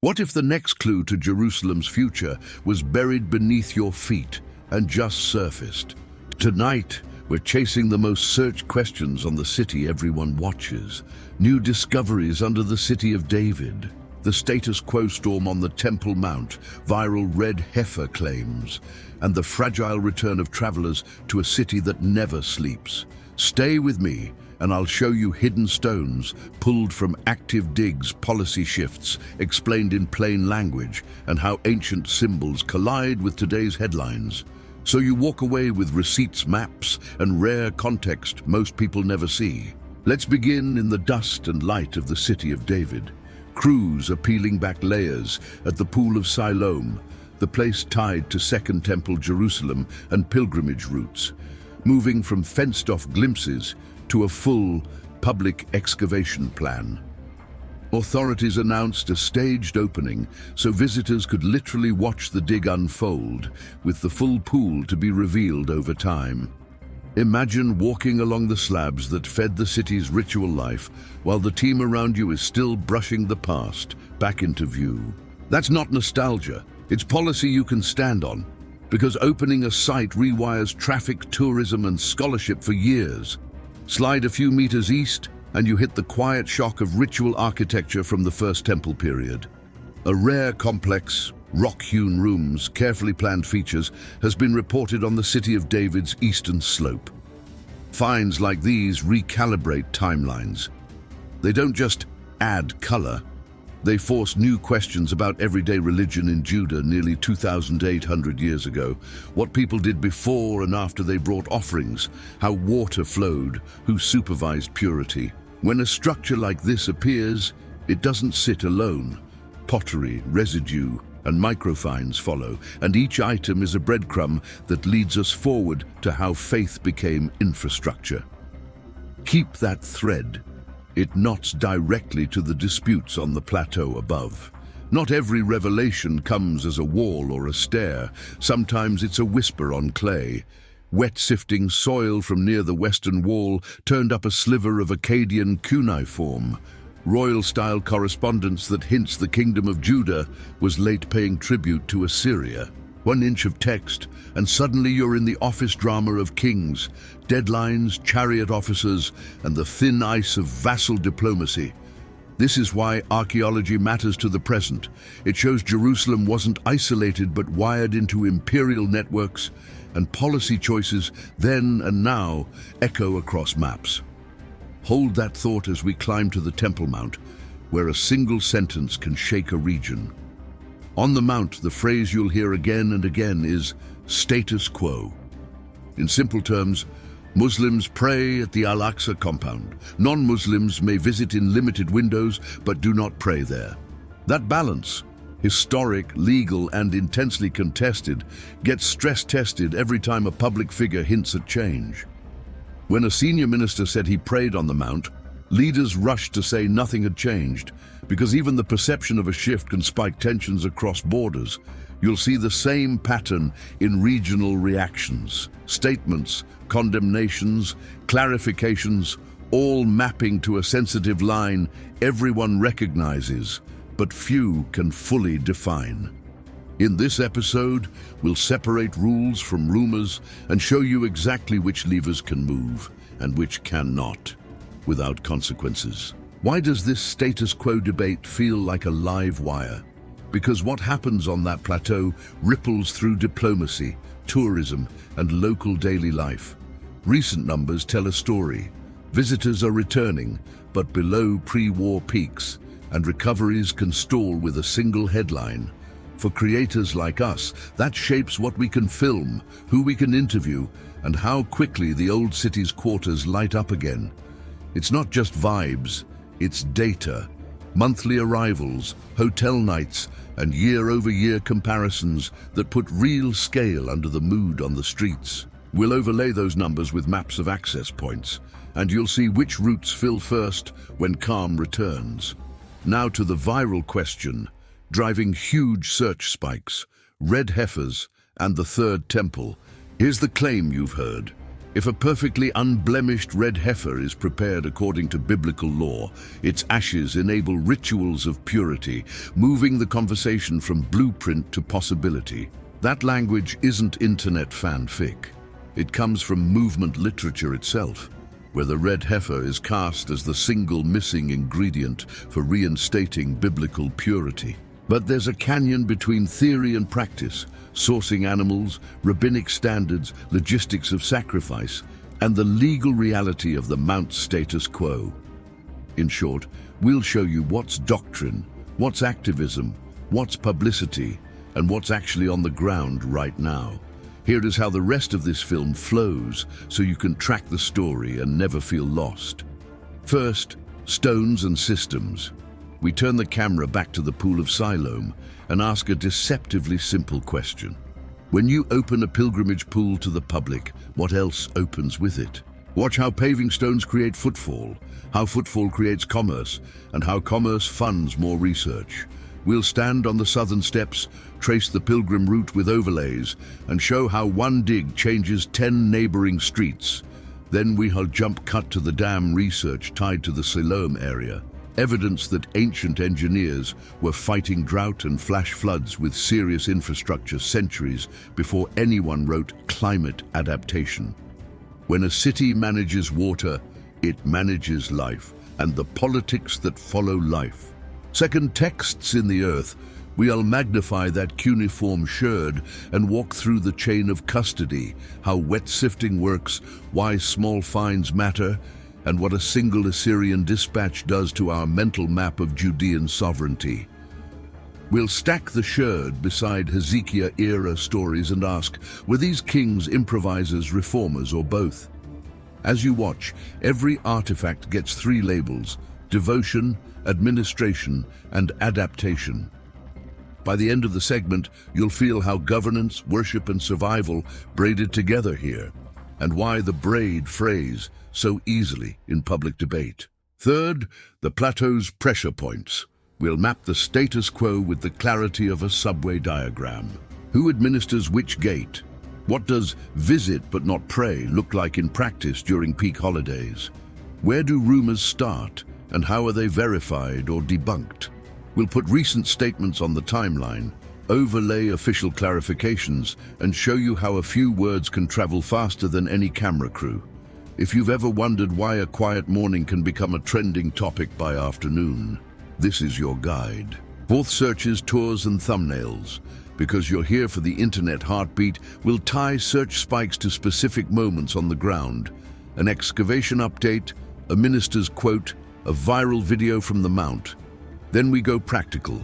What if the next clue to Jerusalem's future was buried beneath your feet and just surfaced? Tonight, we're chasing the most searched questions on the city everyone watches. New discoveries under the city of David, the status quo storm on the Temple Mount, viral red heifer claims, and the fragile return of travelers to a city that never sleeps. Stay with me, and I'll show you hidden stones pulled from active digs, policy shifts explained in plain language, and how ancient symbols collide with today's headlines. So you walk away with receipts, maps, and rare context most people never see. Let's begin in the dust and light of the city of David. Crews are peeling back layers at the Pool of Siloam, the place tied to Second Temple Jerusalem and pilgrimage routes, moving from fenced-off glimpses to a full public excavation plan. Authorities announced a staged opening so visitors could literally watch the dig unfold, with the full pool to be revealed over time. Imagine walking along the slabs that fed the city's ritual life while the team around you is still brushing the past back into view. That's not nostalgia, it's policy you can stand on, because opening a site rewires traffic, tourism, and scholarship for years. Slide a few meters east, and you hit the quiet shock of ritual architecture from the First Temple period. A rare complex, rock-hewn rooms, carefully planned features has been reported on the city of David's eastern slope. Finds like these recalibrate timelines. They don't just add color, they force new questions about everyday religion in Judah nearly 2,800 years ago. What people did before and after they brought offerings, how water flowed, who supervised purity. When a structure like this appears, it doesn't sit alone. Pottery, residue, and microfines follow, and each item is a breadcrumb that leads us forward to how faith became infrastructure. Keep that thread. It knots directly to the disputes on the plateau above. Not every revelation comes as a wall or a stair. Sometimes it's a whisper on clay. Wet sifting soil from near the western wall turned up a sliver of Akkadian cuneiform. Royal-style correspondence that hints the kingdom of Judah was late paying tribute to Assyria. 1 inch of text, and suddenly you're in the office drama of kings, deadlines, chariot officers, and the thin ice of vassal diplomacy. This is why archaeology matters to the present. It shows Jerusalem wasn't isolated but wired into imperial networks, and policy choices then and now echo across maps. Hold that thought as we climb to the Temple Mount, where a single sentence can shake a region. On the Mount, the phrase you'll hear again and again is status quo. In simple terms, Muslims pray at the Al-Aqsa compound. Non-Muslims may visit in limited windows, but do not pray there. That balance, historic, legal, and intensely contested, gets stress-tested every time a public figure hints at change. When a senior minister said he prayed on the Mount, leaders rushed to say nothing had changed, because even the perception of a shift can spike tensions across borders. You'll see the same pattern in regional reactions, statements, condemnations, clarifications, all mapping to a sensitive line everyone recognizes, but few can fully define. In this episode, we'll separate rules from rumors and show you exactly which levers can move and which cannot, without consequences. Why does this status quo debate feel like a live wire? Because what happens on that plateau ripples through diplomacy, tourism, and local daily life. Recent numbers tell a story. Visitors are returning, but below pre-war peaks, and recoveries can stall with a single headline. For creators like us, that shapes what we can film, who we can interview, and how quickly the old city's quarters light up again. It's not just vibes, it's data. Monthly arrivals, hotel nights, and year-over-year comparisons that put real scale under the mood on the streets. We'll overlay those numbers with maps of access points, and you'll see which routes fill first when calm returns. Now to the viral question, driving huge search spikes, red heifers, and the Third Temple. Here's the claim you've heard. If a perfectly unblemished red heifer is prepared according to biblical law, its ashes enable rituals of purity, moving the conversation from blueprint to possibility. That language isn't internet fanfic. It comes from movement literature itself, where the red heifer is cast as the single missing ingredient for reinstating biblical purity. But there's a canyon between theory and practice, sourcing animals, rabbinic standards, logistics of sacrifice, and the legal reality of the Mount status quo. In short, we'll show you what's doctrine, what's activism, what's publicity, and what's actually on the ground right now. Here is how the rest of this film flows, so you can track the story and never feel lost. First, stones and systems. We turn the camera back to the Pool of Siloam and ask a deceptively simple question. When you open a pilgrimage pool to the public, what else opens with it? Watch how paving stones create footfall, how footfall creates commerce, and how commerce funds more research. We'll stand on the southern steps, trace the pilgrim route with overlays, and show how one dig changes 10 neighboring streets. Then we'll jump cut to the dam research tied to the Siloam area. Evidence that ancient engineers were fighting drought and flash floods with serious infrastructure centuries before anyone wrote climate adaptation. When a city manages water, it manages life and the politics that follow life. Second, texts in the earth. We'll magnify that cuneiform sherd and walk through the chain of custody, how wet sifting works, why small finds matter, and what a single Assyrian dispatch does to our mental map of Judean sovereignty. We'll stack the sherd beside Hezekiah-era stories and ask, were these kings improvisers, reformers, or both? As you watch, every artifact gets 3 labels: devotion, administration, and adaptation. By the end of the segment, you'll feel how governance, worship, and survival braided together here, and why the braid phrase so easily in public debate. Third, the plateau's pressure points. We'll map the status quo with the clarity of a subway diagram. Who administers which gate? What does visit but not pray look like in practice during peak holidays? Where do rumors start, and how are they verified or debunked? We'll put recent statements on the timeline, overlay official clarifications, and show you how a few words can travel faster than any camera crew. If you've ever wondered why a quiet morning can become a trending topic by afternoon, this is your guide. Fourth, searches, tours, and thumbnails. Because you're here for the internet heartbeat, we'll tie search spikes to specific moments on the ground. An excavation update, a minister's quote, a viral video from the Mount. Then we go practical.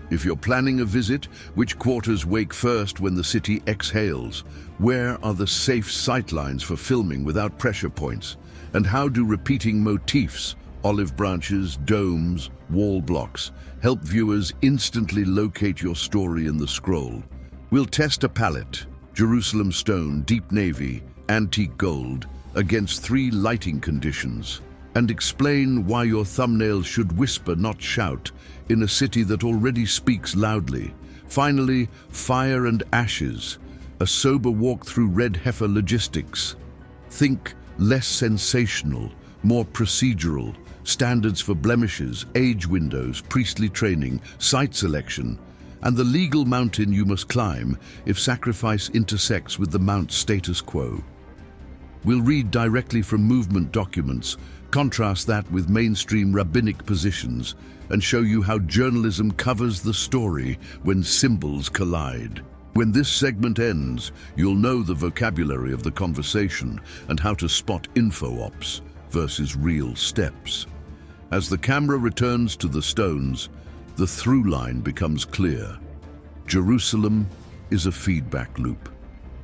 If you're planning a visit, which quarters wake first when the city exhales? Where are the safe sightlines for filming without pressure points? And how do repeating motifs, olive branches, domes, wall blocks, help viewers instantly locate your story in the scroll? We'll test a palette, Jerusalem stone, deep navy, antique gold, against 3 lighting conditions, and explain why your thumbnail should whisper, not shout, in a city that already speaks loudly. Finally, fire and ashes, a sober walk through red heifer logistics. Think less sensational, more procedural, standards for blemishes, age windows, priestly training, site selection, and the legal mountain you must climb if sacrifice intersects with the Mount status quo. We'll read directly from movement documents, contrast that with mainstream rabbinic positions, and show you how journalism covers the story when symbols collide. When this segment ends, you'll know the vocabulary of the conversation and how to spot info ops versus real steps. As the camera returns to the stones, the through line becomes clear. Jerusalem is a feedback loop.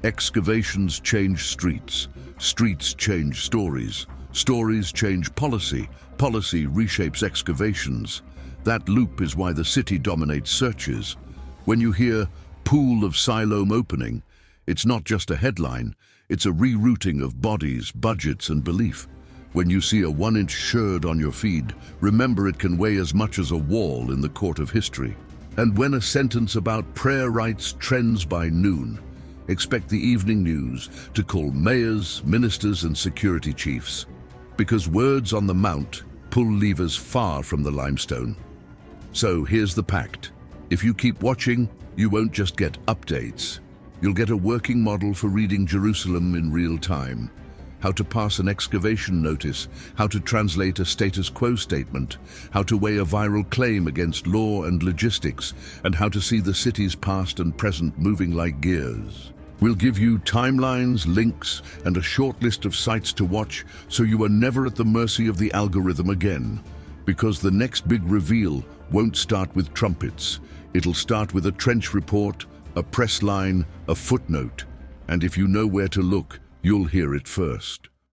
Excavations change streets, streets change stories, stories change policy, policy reshapes excavations. That loop is why the city dominates searches. When you hear Pool of Siloam opening, it's not just a headline, it's a rerouting of bodies, budgets, and belief. When you see a 1-inch sherd on your feed, remember it can weigh as much as a wall in the court of history. And when a sentence about prayer rites trends by noon, expect the evening news to call mayors, ministers and security chiefs, because words on the mount pull levers far from the limestone. So here's the pact. If you keep watching, you won't just get updates. You'll get a working model for reading Jerusalem in real time. How to pass an excavation notice, how to translate a status quo statement, how to weigh a viral claim against law and logistics, and how to see the city's past and present moving like gears. We'll give you timelines, links, and a short list of sites to watch, so you are never at the mercy of the algorithm again. Because the next big reveal won't start with trumpets. It'll start with a trench report, a press line, a footnote. And if you know where to look, you'll hear it first.